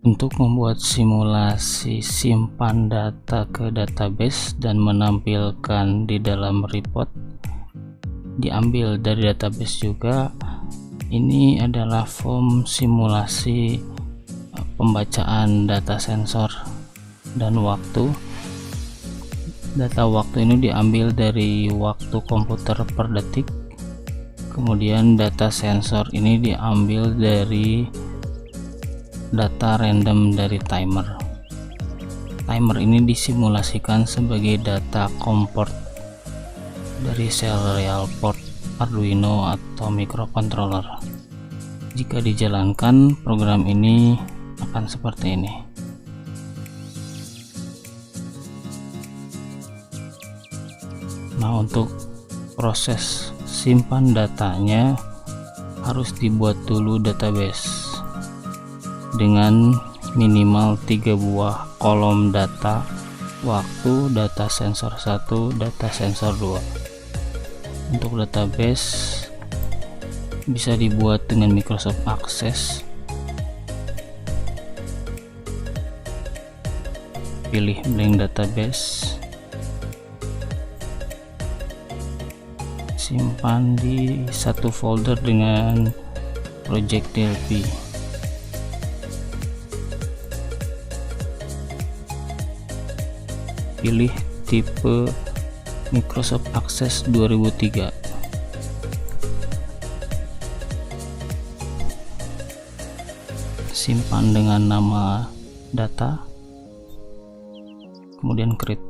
Untuk membuat simulasi simpan data ke database dan menampilkan di dalam report diambil dari database juga. Ini adalah form simulasi pembacaan data sensor dan waktu. Data waktu ini diambil dari waktu komputer per detik. Kemudian data sensor ini diambil dari data random dari timer. Timer ini disimulasikan sebagai data comport dari serial port Arduino atau microcontroller. Jika dijalankan, program ini akan seperti ini. Nah, untuk proses simpan datanya harus dibuat dulu database dengan minimal 3 buah kolom data waktu, data sensor 1, data sensor 2. Untuk database bisa dibuat dengan Microsoft Access. Pilih blank database, simpan di satu folder dengan project DLP. Pilih tipe Microsoft Access 2003. Simpan dengan nama data, kemudian create.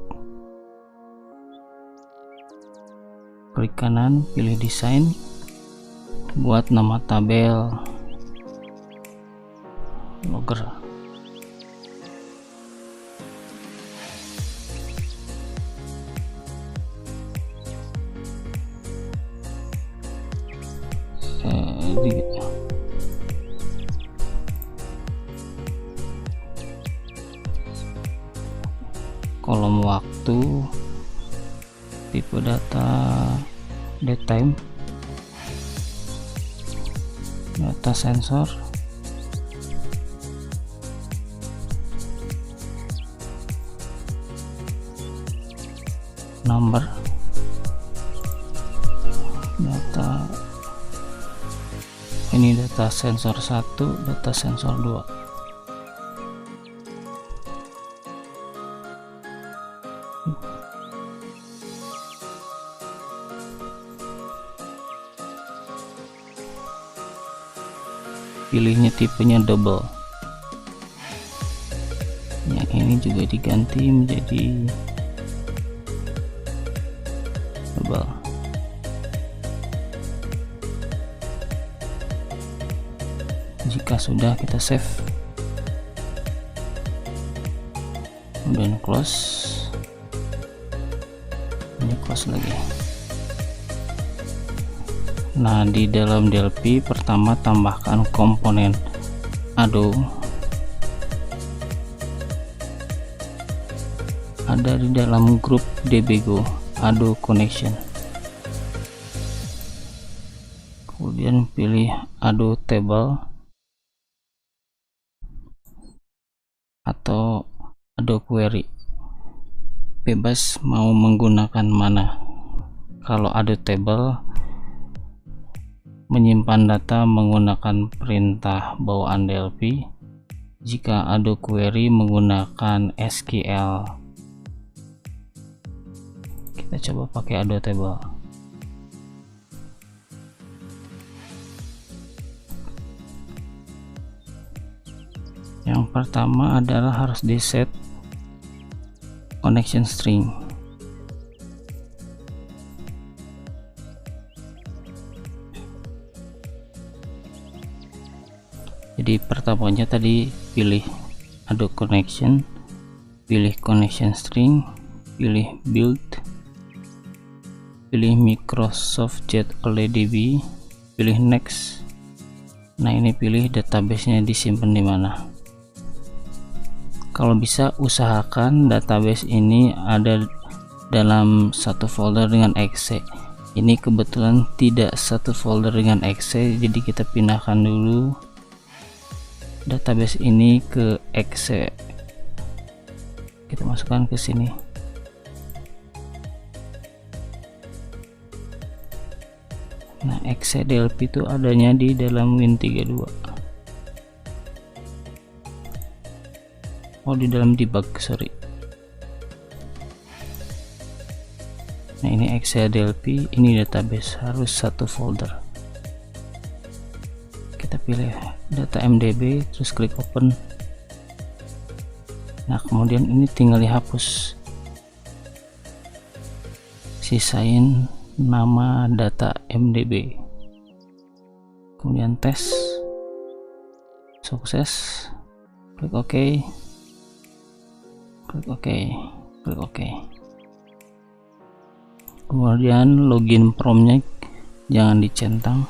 Klik kanan, pilih desain, buat nama tabel logger. Kolom waktu, tipe data datetime, data sensor, number, data ini data sensor 1, data sensor 2. Pilihnya tipenya double. Yang ini juga diganti menjadi double. Jika sudah, kita save, kemudian close, ini close lagi. Nah, di dalam DLP pertama tambahkan komponen ADO. Ada di dalam grup dbgo ADO connection. Kemudian pilih ADO table atau ADO query. Bebas mau menggunakan mana. Kalau ADO table menyimpan data menggunakan perintah bawaan DLP. Jika ADO query menggunakan SQL. Kita coba pakai ADO table. Yang pertama adalah harus di set connection string. Jadi pertamanya tadi pilih ADO connection, pilih connection string, pilih build, pilih Microsoft Jet OLEDB, pilih next. Nah, ini pilih database-nya disimpan di mana. Kalau bisa usahakan database ini ada dalam satu folder dengan exe. Ini kebetulan tidak satu folder dengan exe, jadi kita pindahkan dulu. database ini ke exe. Kita masukkan ke sini. Nah, exe DLP itu adanya di dalam Win32. Oh, di dalam debug, sorry. Nah, ini exe DLP, ini database, harus satu folder. Kita pilih data MDB, terus klik open. Nah, kemudian ini tinggal dihapus, sisain nama data MDB, kemudian tes, sukses, klik OK, klik OK, klik OK. Kemudian login promnya jangan dicentang.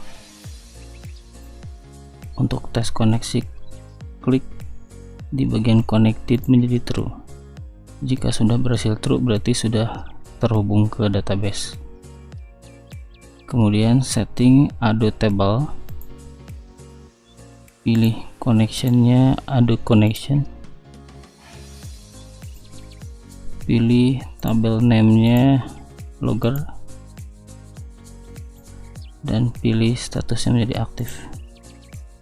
Untuk tes koneksi, klik di bagian connected menjadi true. Jika sudah berhasil true, berarti sudah terhubung ke database. Kemudian setting Ado Table, pilih connectionnya Ado Connection, pilih tabel name-nya Logger, dan pilih statusnya menjadi aktif.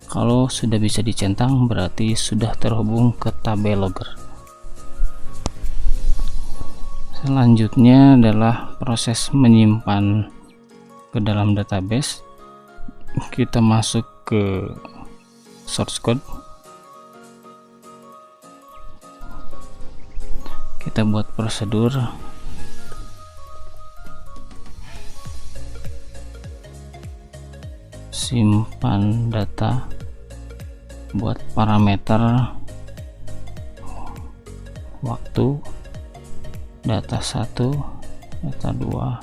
Kalau sudah bisa dicentang, berarti sudah terhubung ke tabel Logger. Selanjutnya adalah proses menyimpan ke dalam database. Kita masuk ke source code, kita buat prosedur. Simpan data, buat parameter waktu, data 1, data 2,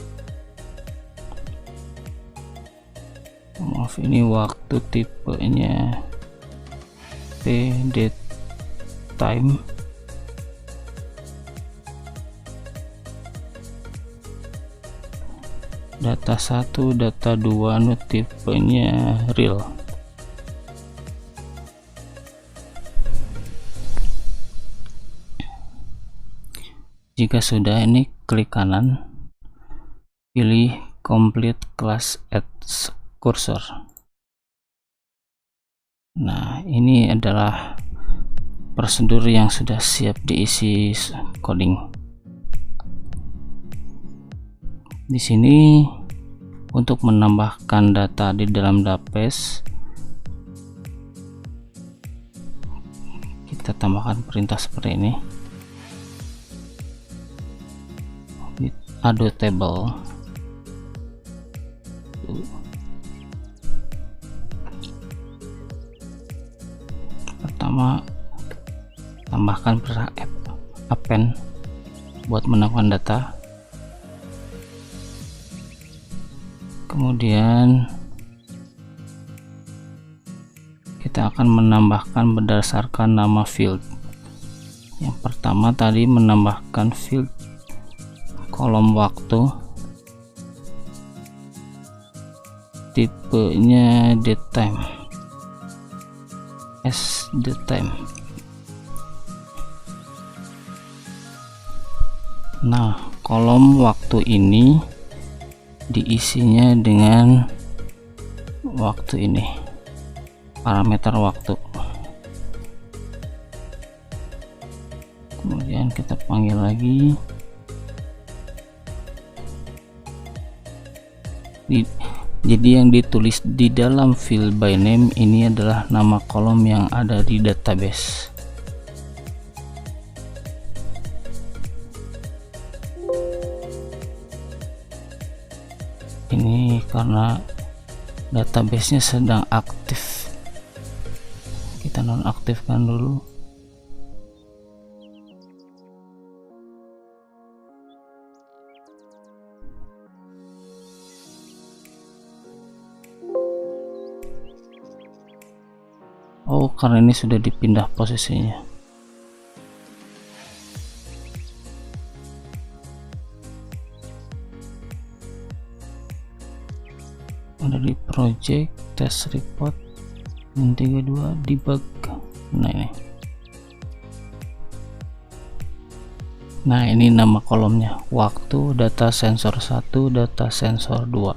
maaf ini waktu, tipenya date time, data 1, data 2, tipenya real. Jika sudah, ini klik kanan, pilih complete class add cursor. Nah, ini adalah prosedur yang sudah siap diisi coding. Di sini untuk menambahkan data di dalam database, kita tambahkan perintah seperti ini. Ado Table, pertama tambahkan perintah append buat menambahkan data. Kemudian kita akan menambahkan berdasarkan nama field. Yang pertama tadi menambahkan field kolom waktu, tipenya date time, as date time. Nah, kolom waktu ini diisinya dengan waktu ini, parameter waktu. Kemudian kita panggil lagi, jadi yang ditulis di dalam field by name ini adalah nama kolom yang ada di database. Ini karena databasenya sedang aktif, kita nonaktifkan dulu. Oh, karena ini sudah dipindah posisinya. Ada di project, test report, Win32, debug. Nah ini nama kolomnya, waktu, data sensor 1, data sensor 2.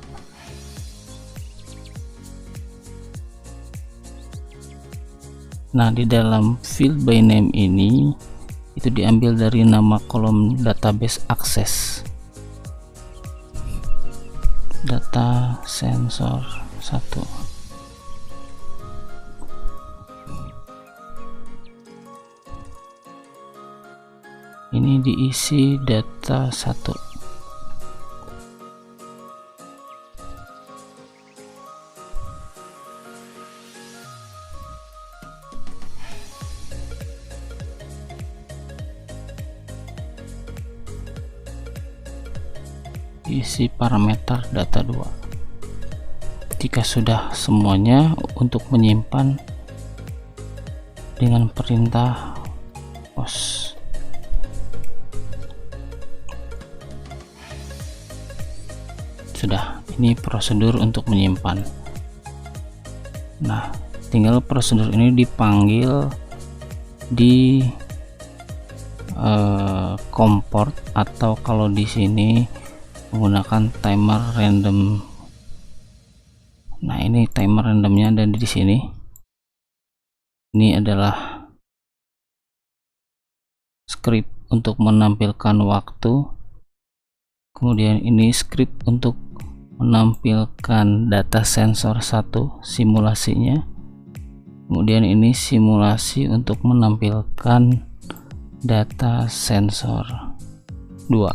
Nah di dalam field by name ini itu diambil dari nama kolom database akses, data sensor 1. Ini diisi data 1. Isi parameter data 2. Jika sudah semuanya, untuk menyimpan dengan perintah pos. Sudah, ini prosedur untuk menyimpan. Nah tinggal prosedur ini dipanggil di comport, atau kalau di sini menggunakan timer random. Nah ini timer randomnya ada di sini. Ini adalah script untuk menampilkan waktu, kemudian ini script untuk menampilkan data sensor 1 simulasinya, kemudian ini simulasi untuk menampilkan data sensor 2.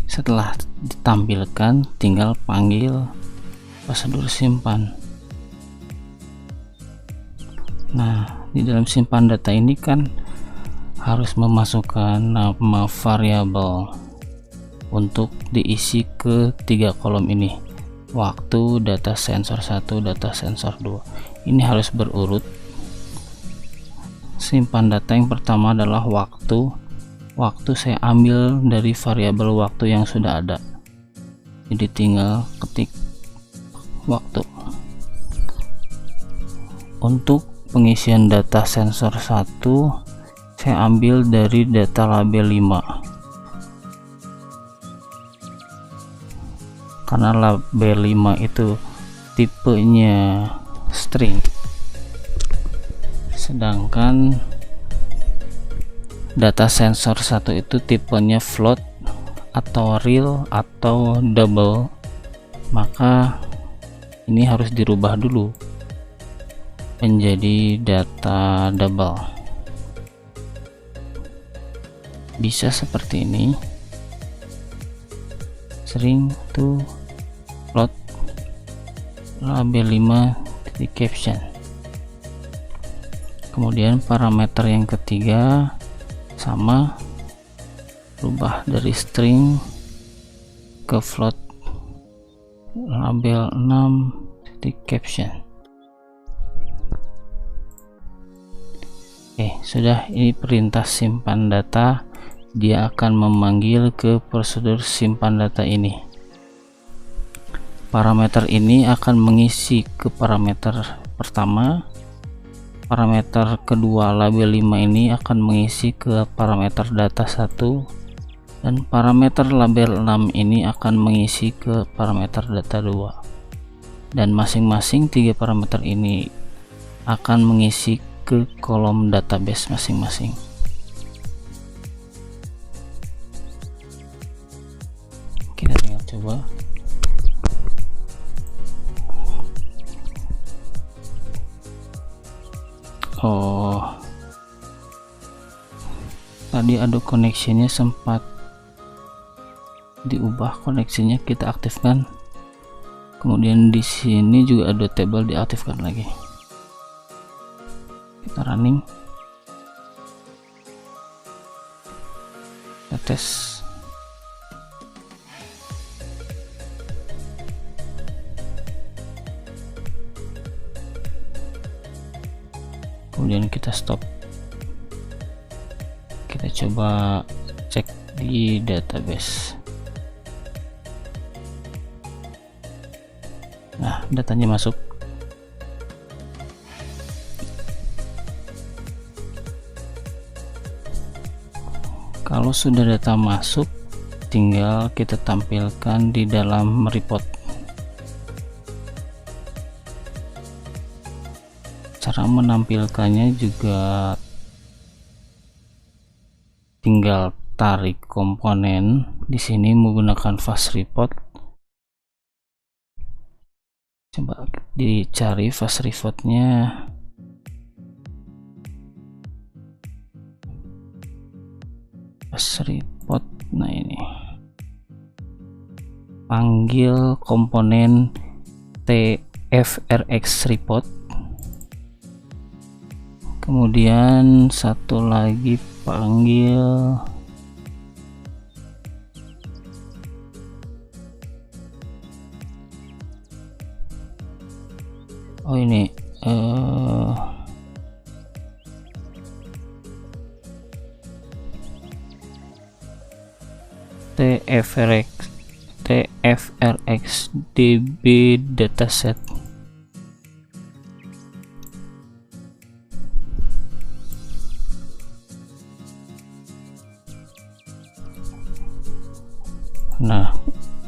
Setelah ditampilkan, tinggal panggil prosedur simpan. Nah di dalam simpan data ini kan harus memasukkan nama variabel untuk diisi ke 3 kolom ini, waktu, data sensor 1, data sensor 2. Ini harus berurut. Simpan data yang pertama adalah waktu. Waktu saya ambil dari variabel waktu yang sudah ada, jadi tinggal ketik waktu. Untuk pengisian data sensor 1 saya ambil dari data label 5, karena label 5 itu tipenya string, sedangkan data sensor 1 itu tipenya float atau real atau double. Maka ini harus dirubah dulu menjadi data double. Bisa seperti ini, string to float label 5 titik caption. Kemudian parameter yang ketiga sama, rubah dari string ke float label 6 titik caption. Oke, sudah. Ini perintah simpan data. Dia akan memanggil ke prosedur simpan data ini. Parameter ini akan mengisi ke parameter pertama, parameter kedua label 5 ini akan mengisi ke parameter data 1, dan parameter label 6 ini akan mengisi ke parameter data 2, dan masing-masing 3 parameter ini akan mengisi ke kolom database masing-masing. Kita tinggal coba. Oh, tadi ada koneksinya sempat diubah, koneksinya kita aktifkan. Kemudian di sini juga ada table diaktifkan lagi. Kita running, kita tes. Kemudian kita stop. Kita coba cek di database. Nah, datanya masuk. Kalau sudah data masuk, tinggal kita tampilkan di dalam report. Cara menampilkannya juga tinggal tarik komponen di sini menggunakan fast report. Coba dicari fast reportnya. Fast report, nah ini. Panggil komponen TFRX report. Kemudian satu lagi panggil ini TFRX DB dataset. Nah,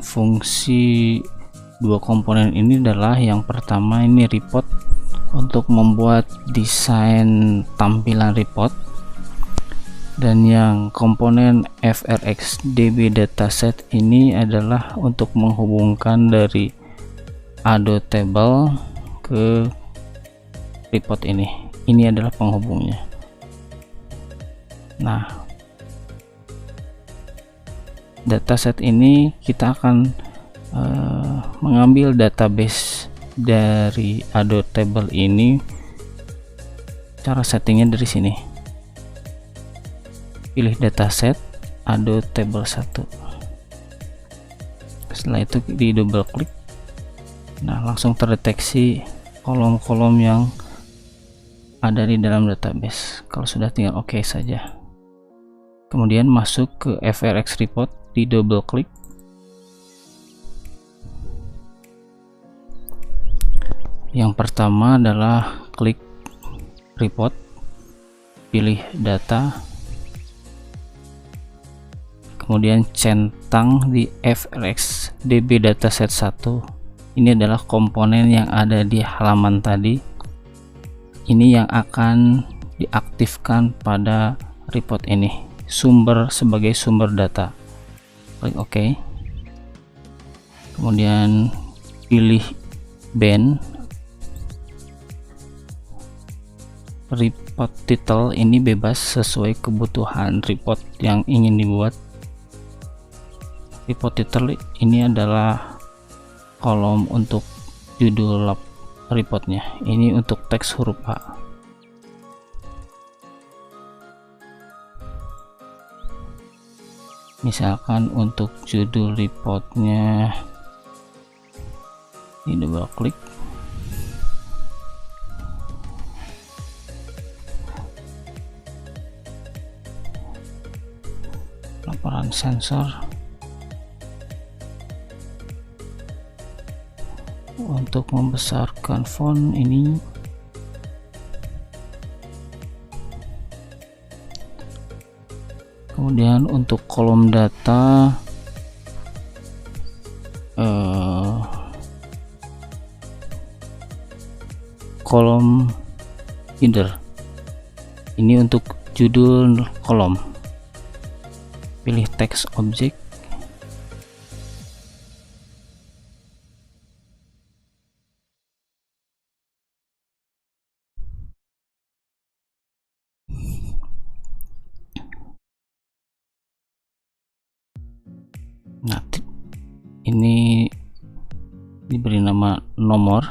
fungsi dua komponen ini adalah yang pertama ini report untuk membuat desain tampilan report, dan yang komponen FRX DB dataset ini adalah untuk menghubungkan dari Ado table ke report ini. Ini adalah penghubungnya. Nah, dataset ini kita akan mengambil database dari Ado table ini. Cara settingnya dari sini, pilih dataset Ado table 1. Setelah itu di double klik, nah langsung terdeteksi kolom-kolom yang ada di dalam database. Kalau sudah, tinggal OK saja. Kemudian masuk ke FRX report, di double klik. Yang pertama adalah klik report, pilih data, kemudian centang di FRX DB dataset 1. Ini adalah komponen yang ada di halaman tadi. Ini yang akan diaktifkan pada report ini, sebagai sumber data. Klik OK. Kemudian pilih band. Report title ini bebas sesuai kebutuhan report yang ingin dibuat. Report title ini adalah kolom untuk judul reportnya. Ini untuk teks huruf A. Misalkan untuk judul reportnya, di double klik. Laporan sensor. Untuk membesarkan font ini, kemudian untuk kolom data kolom header ini untuk judul kolom, pilih teks objek. Nah, ini diberi nama nomor.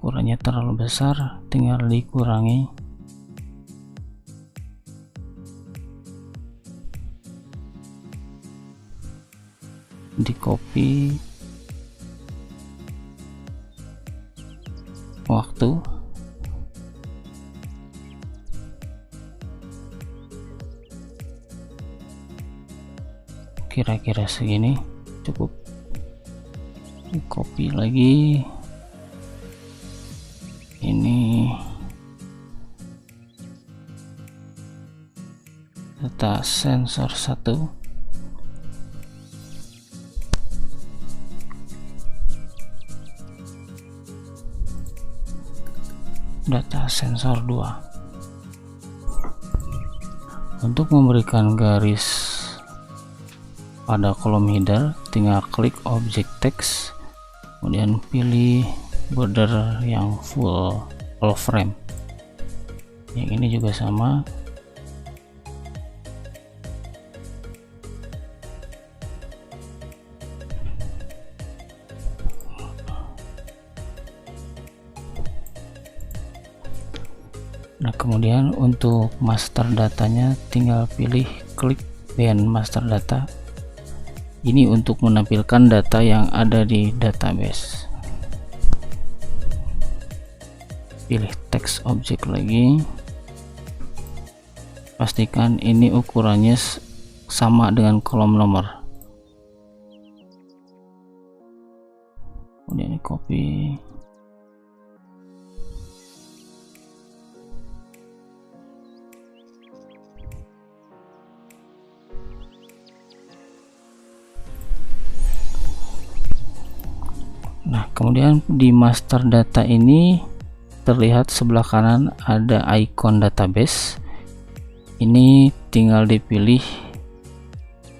Ukurannya terlalu besar, tinggal dikurangi. Di copy. Waktu. Kira-kira segini cukup. Di copy lagi. Ini data sensor 1, data sensor 2. Untuk memberikan garis pada kolom header, tinggal klik objek text, kemudian pilih border yang full frame. Yang ini juga sama. Nah, kemudian untuk master datanya tinggal pilih klik band master data. Ini untuk menampilkan data yang ada di database. Pilih text object lagi. Pastikan ini ukurannya sama dengan kolom nomor. Kemudian copy. Nah, kemudian di master data ini terlihat sebelah kanan ada icon database. Ini tinggal dipilih,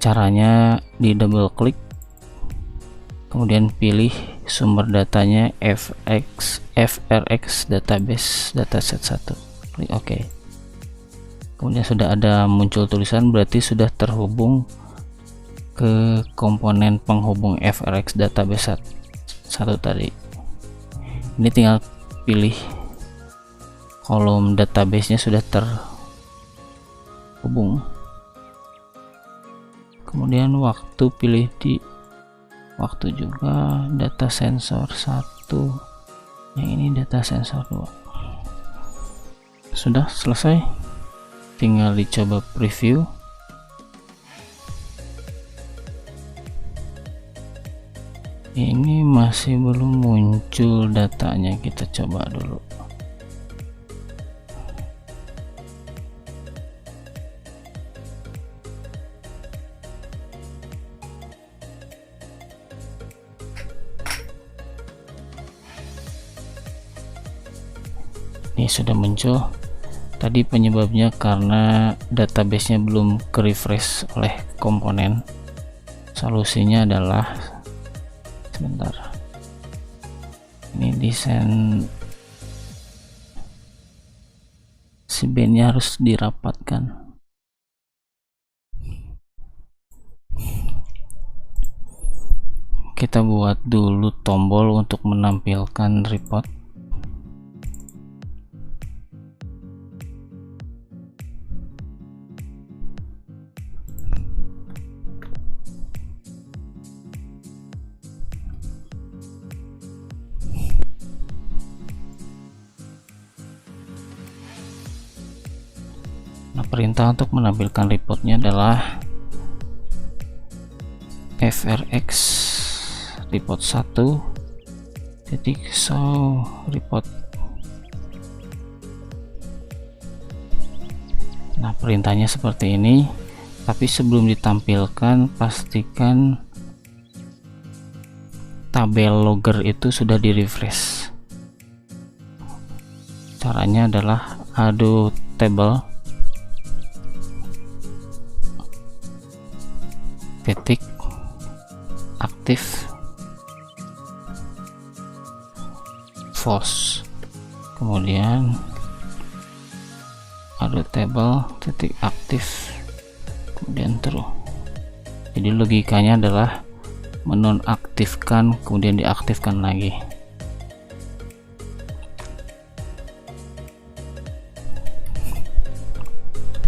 caranya di double klik, kemudian pilih sumber datanya FRX database dataset 1, klik OK. Kemudian sudah ada muncul tulisan, berarti sudah terhubung ke komponen penghubung FRX database 1 tadi. Ini tinggal pilih kolom database nya sudah terhubung, kemudian waktu pilih di waktu juga, data sensor 1, yang ini data sensor 2. Sudah selesai, tinggal dicoba preview. Ini masih belum muncul datanya, kita coba dulu. Ini sudah muncul. Tadi penyebabnya karena database-nya belum ke refresh oleh komponen. Solusinya adalah, sebentar, ini desain si bandnya harus dirapatkan. Kita buat dulu tombol untuk menampilkan report. Nah, perintah untuk menampilkan reportnya adalah FRX report 1 titik show report. Nah, perintahnya seperti ini, tapi sebelum ditampilkan pastikan tabel logger itu sudah di refresh. Caranya adalah ado table titik aktif false, kemudian ada table titik aktif kemudian true. Jadi logikanya adalah menonaktifkan kemudian diaktifkan lagi.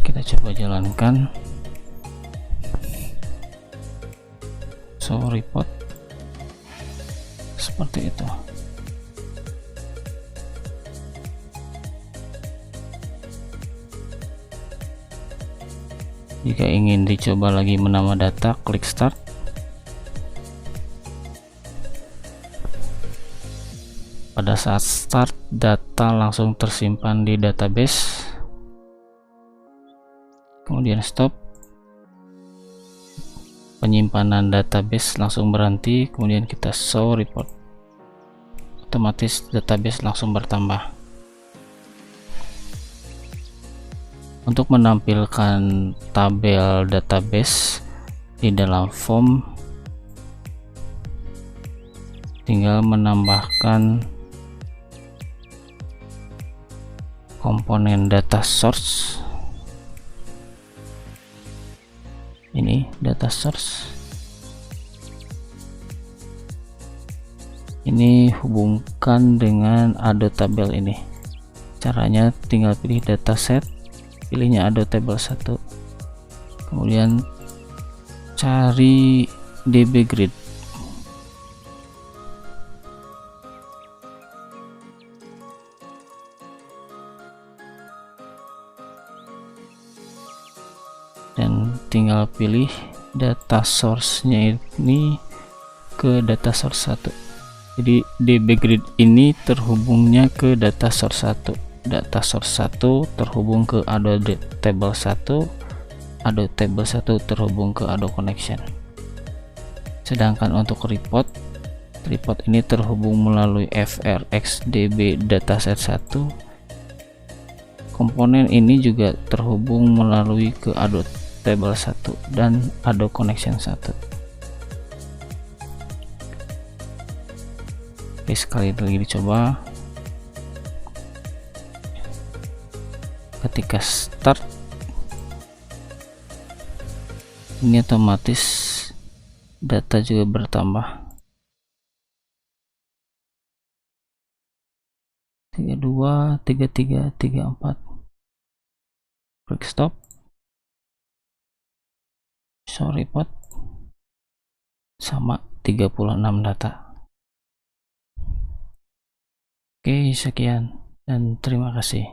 Kita coba jalankan. So report seperti itu. Jika ingin dicoba lagi menambah data, klik start. Pada saat start, data langsung tersimpan di database. Kemudian stop. penyimpanan database langsung berhenti, kemudian kita show report, otomatis database langsung bertambah. Untuk menampilkan tabel database di dalam form, tinggal menambahkan komponen data source. Ini data source, ini hubungkan dengan Ado tabel ini. Caranya tinggal pilih dataset, pilihnya Ado table 1, kemudian cari DB grid. Dan tinggal pilih data source-nya ini ke data source 1. Jadi DB grid ini terhubungnya ke data source 1. Data source 1 terhubung ke Ado table 1, Ado table 1 terhubung ke Ado connection. Sedangkan untuk report ini terhubung melalui FRX DB dataset 1. Komponen ini juga terhubung melalui ke Ado table 1 dan Ado connection 1. Oke, sekali lagi dicoba. Ketika start, ini otomatis data juga bertambah. 32, 33, 34. Klik stop. Show report sama 36 data. Oke, sekian dan terima kasih.